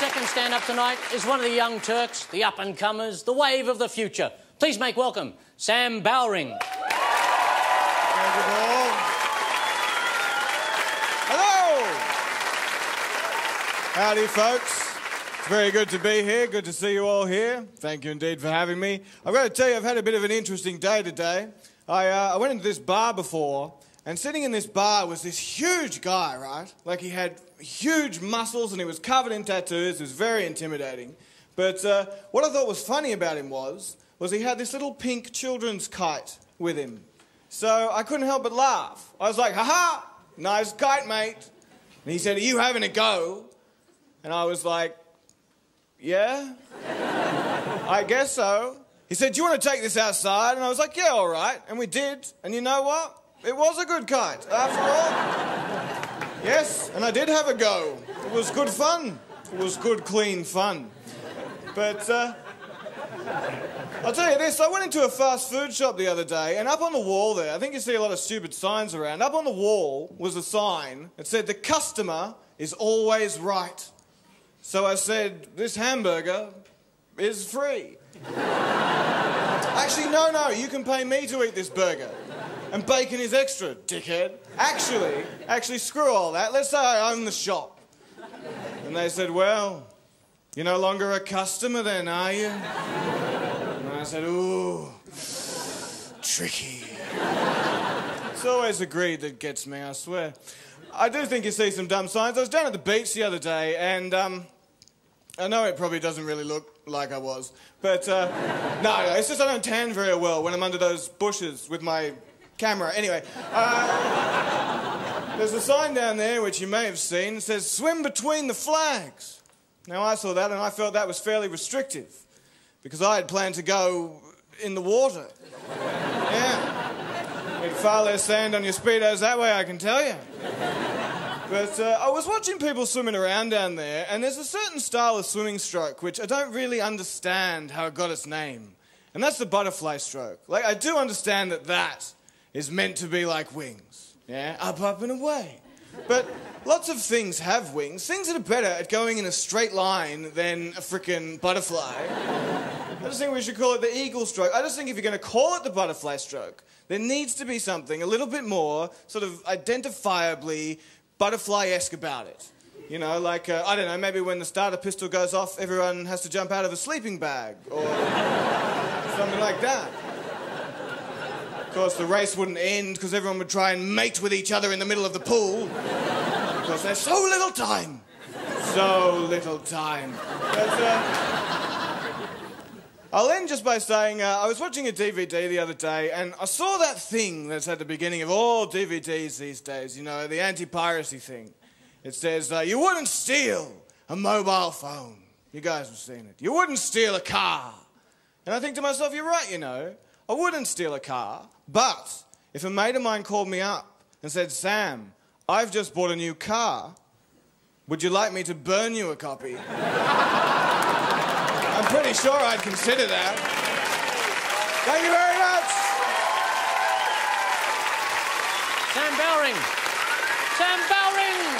second stand-up tonight is one of the young Turks, the up-and-comers, the wave of the future. Please make welcome Sam Bowring. Thank you, Paul. Hello! Howdy, folks. It's very good to be here. Good to see you all here. Thank you indeed for having me. I've got to tell you, I've had a bit of an interesting day today. I went into this bar before, and sitting in this bar was this huge guy, right? Like, he had huge muscles and he was covered in tattoos. It was very intimidating. But what I thought was funny about him was he had this little pink children's kite with him. So I couldn't help but laugh. I was like, ha-ha, nice kite, mate. And he said, are you having a go? And I was like, yeah, I guess so. He said, do you want to take this outside? And I was like, yeah, all right. And we did. And you know what? It was a good kite, after all. Yes, and I did have a go. It was good fun. It was good, clean fun. But, I'll tell you this, I went into a fast food shop the other day, and up on the wall there, I think you see a lot of stupid signs around, up on the wall was a sign that said, the customer is always right. So I said, this hamburger is free. Actually, no, you can pay me to eat this burger. And bacon is extra, dickhead. Actually, screw all that. Let's say I own the shop. And they said, well, you're no longer a customer then, are you? And I said, ooh, tricky. It's always the greed that gets me, I swear. I do think you see some dumb signs. I was down at the beach the other day, and I know it probably doesn't really look like I was, but no, it's just I don't tan very well when I'm under those bushes with my camera. Anyway, there's a sign down there which you may have seen. It says, swim between the flags. Now, I saw that and I felt that was fairly restrictive because I had planned to go in the water. Yeah. You'd far less sand on your Speedos that way, I can tell you. But I was watching people swimming around down there, and there's a certain style of swimming stroke which I don't really understand how it got its name. And that's the butterfly stroke. Like, I do understand that is meant to be like wings. Yeah? Up, and away. But lots of things have wings. Things that are better at going in a straight line than a frickin' butterfly. I just think we should call it the eagle stroke. I just think if you're going to call it the butterfly stroke, there needs to be something a little bit more sort of identifiably butterfly-esque about it. You know, like, I don't know, maybe when the starter pistol goes off, everyone has to jump out of a sleeping bag, or something like that. Of course, the race wouldn't end because everyone would try and mate with each other in the middle of the pool. Because there's so little time. So little time. But, I'll end just by saying, I was watching a DVD the other day, and I saw that thing that's at the beginning of all DVDs these days, you know, the anti-piracy thing. It says, you wouldn't steal a mobile phone. You guys have seen it. You wouldn't steal a car. And I think to myself, you're right, you know. I wouldn't steal a car, but if a mate of mine called me up and said, Sam, I've just bought a new car. Would you like me to burn you a copy? I'm pretty sure I'd consider that. Thank you very much. Sam Bowring. Sam Bowring.